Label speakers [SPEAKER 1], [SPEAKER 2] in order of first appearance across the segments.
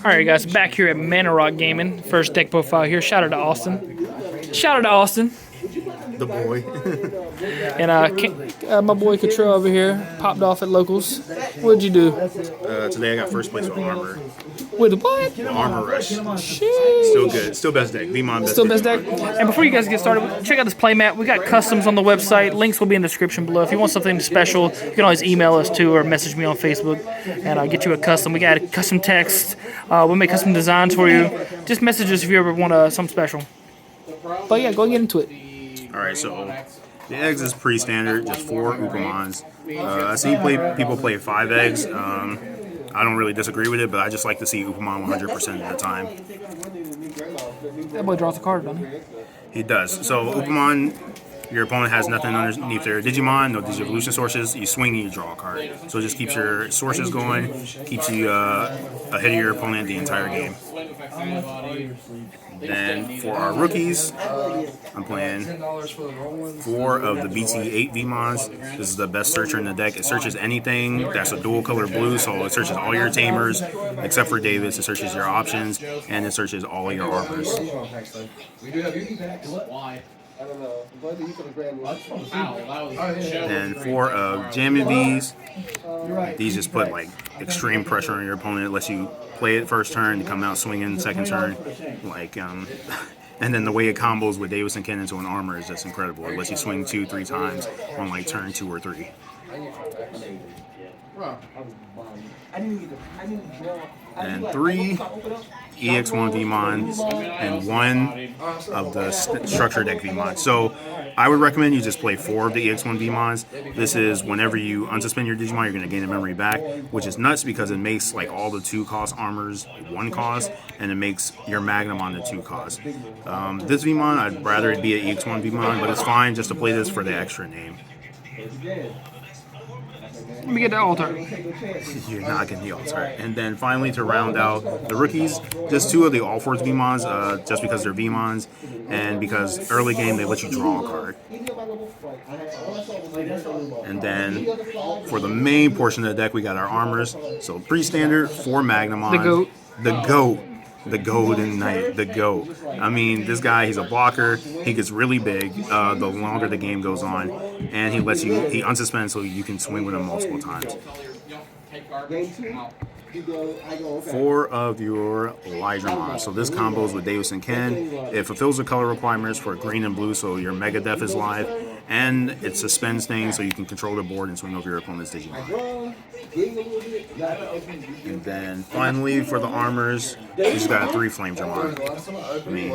[SPEAKER 1] Alright guys, back here at Mana Rock Gaming. First deck profile here. Shout out to Austin. Shout out to Austin.
[SPEAKER 2] The boy.
[SPEAKER 1] And my boy Control over here popped off at Locals. What'd you do?
[SPEAKER 2] Today I got first place with Armor.
[SPEAKER 1] With what?
[SPEAKER 2] Armor Rush.
[SPEAKER 1] Sheesh.
[SPEAKER 2] Still good. Still best deck. Digimon best
[SPEAKER 1] Still best deck. And before you guys get started, check out this playmat. We got customs on the website. Links will be in the description below. If you want something special, you can always email us too or message me on Facebook and I'll get you a custom. We got a custom text. We'll make custom designs for you. Just message us if you ever want something special. But yeah, go and get into it.
[SPEAKER 2] Alright, so the eggs is pretty standard, just 4 Upamons. I see people play 5 eggs. I don't really disagree with it, but I just like to see Upamon 100% of the time.
[SPEAKER 1] That boy draws a card, doesn't he?
[SPEAKER 2] He does. So Upamon, your opponent has nothing underneath their Digimon, no Digivolution sources. You swing and you draw a card. So it just keeps your sources going, keeps you ahead of your opponent the entire game. Then for our rookies, I'm playing 4 of the BT8 Vmons. This is the best searcher in the deck. It searches anything that's a dual color blue, so it searches all your tamers, except for Davis. It searches your options, and it searches all your armors. And 4 of Jammin' V's. These just put like extreme pressure on your opponent. It lets you play it first turn, come out swinging second turn, and then the way it combos with Davis and Ken into an armor is just incredible. It lets you swing 2-3 times on like turn 2 or 3. And 3 EX1 Vmons and 1 of the structure deck Vmons. So I would recommend you just play 4 of the EX1 Vmons. This is whenever you unsuspend your Digimon, you're going to gain a memory back, which is nuts because it makes like all the 2-cost armors 1 cost, and it makes your Magnum on the 2 cost. This Vmon, I'd rather it be an EX1 Vmon, but it's fine just to play this for the extra name.
[SPEAKER 1] Let me get the altar.
[SPEAKER 2] You're not getting the altar. And then finally, to round out the rookies, just 2 of the All Force Vmons, just because they're Vmons, and because early game they let you draw a card. And then for the main portion of the deck, we got our armors. So pretty standard, 4 Magnamon.
[SPEAKER 1] The GOAT.
[SPEAKER 2] The GOAT. The Golden Knight, the GOAT. I mean, this guy, he's a blocker. He gets really big the longer the game goes on. And he unsuspends so you can swing with him multiple times. 4 of your Lydramon. So this combos with Davis and Ken. It fulfills the color requirements for green and blue, so your Mega Def is live. And it suspends things so you can control the board and swing over your opponent's Digimon. And then finally for the armors, he's got 3 Flame Dramon. I mean,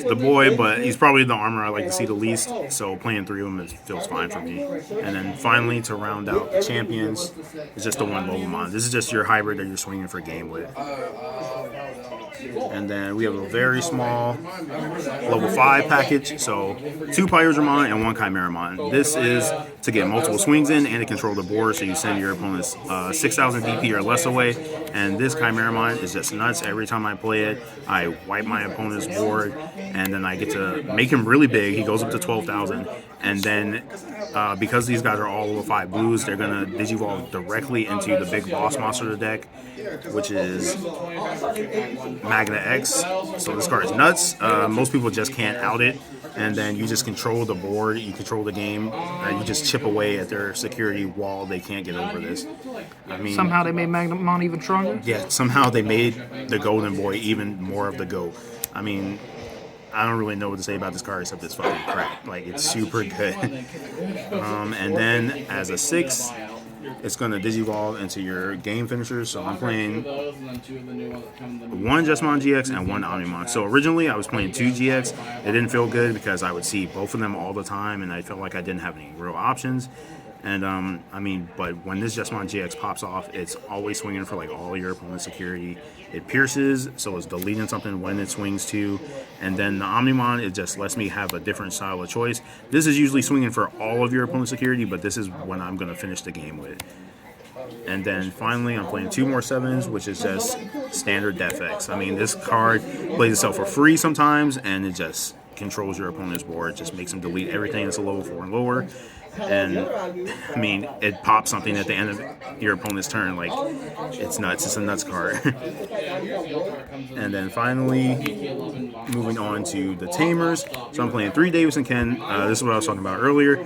[SPEAKER 2] the boy, but he's probably the armor I like to see the least, so playing 3 of them feels fine for me. And then finally to round out the champions, it's just the 1 Lobomon. This is just your hybrid that you're swinging for game with. And then we have a very small level 5 package, so 2 Pyrodramon and 1 Chimeramon. This is to get multiple swings in and to control the board, so you send your opponent's 6,000 DP or less away. And this Chimeramon is just nuts. Every time I play it, I wipe my opponent's board, and then I get to make him really big. He goes up to 12,000. And then because these guys are all level 5 blues, they're going to Digivolve directly into the big boss monster of the deck, which is Magna X. So this card is nuts. Most people just can't out it. And then you just control the board, you control the game, you just chip away at their security wall. They can't get over this. I mean,
[SPEAKER 1] Somehow they made Magnamon even stronger?
[SPEAKER 2] yeah, somehow they made the Golden Boy even more of the GOAT. I mean, I don't really know what to say about this card except it's fucking crap. Like, it's super good. And then as a 6, it's going to Digivolve into your game finishers. So I'm playing 1 Jessamon GX and 1 Omnimon. So originally I was playing 2 GX. It didn't feel good because I would see both of them all the time and I felt like I didn't have any real options. And I mean, but when this Jessamon GX pops off, it's always swinging for like all your opponent's security. It pierces, so it's deleting something when it swings too. And then the Omnimon, it just lets me have a different style of choice. This is usually swinging for all of your opponent's security, but this is when I'm going to finish the game with. And then finally, I'm playing 2 more 7s, which is just standard Def X. I mean, this card plays itself for free sometimes, and it just controls your opponent's board. It just makes him delete everything that's a level 4 and lower. And I mean, it pops something at the end of your opponent's turn. Like, it's nuts. It's a nuts card. And then finally, moving on to the Tamers. So I'm playing 3 Davis and Ken. This is what I was talking about earlier.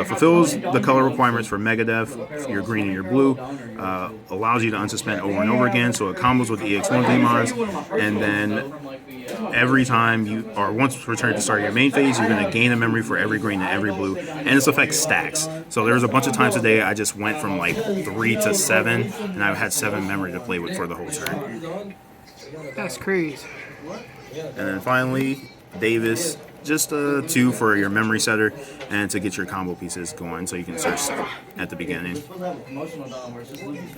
[SPEAKER 2] Fulfills the color requirements for Megadeth, your green and your blue. Allows you to unsuspend over and over again, so it combos with EX1 Digimons. And then every time you, or once returned to start your main phase, you're going to gain a memory for every green and every blue. And this effect stacks. So there's a bunch of times today I just went from like 3 to 7, and I had 7 memory to play with for the whole turn.
[SPEAKER 1] That's crazy.
[SPEAKER 2] And then finally, Davis, just 2 for your memory setter and to get your combo pieces going so you can search at the beginning.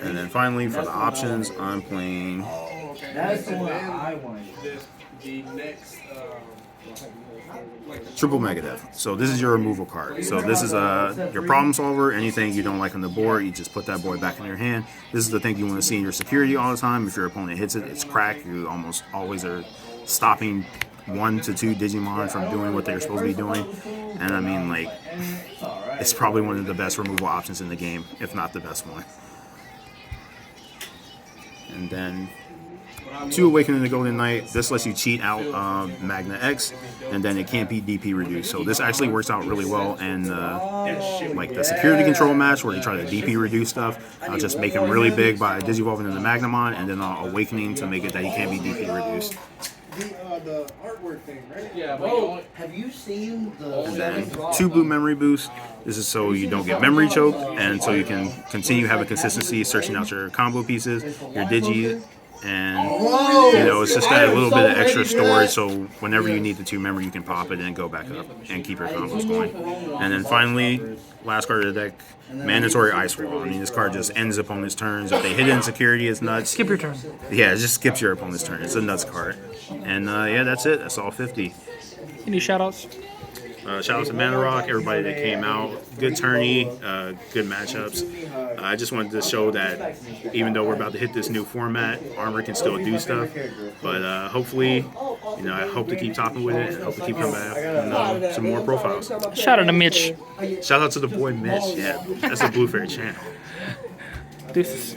[SPEAKER 2] And then finally, for the options, I'm playing Triple Megadeth. So this is your removal card. So this is your problem solver. Anything you don't like on the board, you just put that boy back in your hand. This is the thing you want to see in your security all the time. If your opponent hits it, it's cracked. You almost always are stopping 1 to 2 Digimon from doing what they're supposed to be doing. And I mean, like, it's probably one of the best removal options in the game, if not the best one. And then 2 Awakening the Golden Knight. This lets you cheat out Magna X, and then it can't be DP reduced. So this actually works out really well in like the security control match where you try to DP reduce stuff. I'll just make him really big by digivolving into Magnamon, and then Awakening to make it that he can't be DP reduced.
[SPEAKER 3] The artwork thing, right? Yeah, but have you seen the...
[SPEAKER 2] And then 2 blue memory boosts. This is so you don't get memory choke, and so you can continue having consistency, searching out your combo pieces, your digi, and you know, it's just that little bit of extra storage, so whenever you need the 2 memory, you can pop it and go back up and keep your combos going. And then finally, last card of the deck, Mandatory Ice Wall. I mean, this card just ends opponent's turns. If they hit in security, it's nuts.
[SPEAKER 1] Skip your turn.
[SPEAKER 2] Yeah, it just skips your opponent's turn. It's a nuts card. And yeah, that's it. That's all 50.
[SPEAKER 1] Any shout outs?
[SPEAKER 2] Shout out to Mana Rock, everybody that came out. Good tourney, good matchups. I just wanted to show that even though we're about to hit this new format, Armor can still do stuff. But hopefully, you know, I hope to keep topping with it and hope to keep coming back and some more profiles.
[SPEAKER 1] Shout out to Mitch.
[SPEAKER 2] Shout out to the boy Mitch. Yeah, that's a Blue Fairy champ.
[SPEAKER 1] Deuces.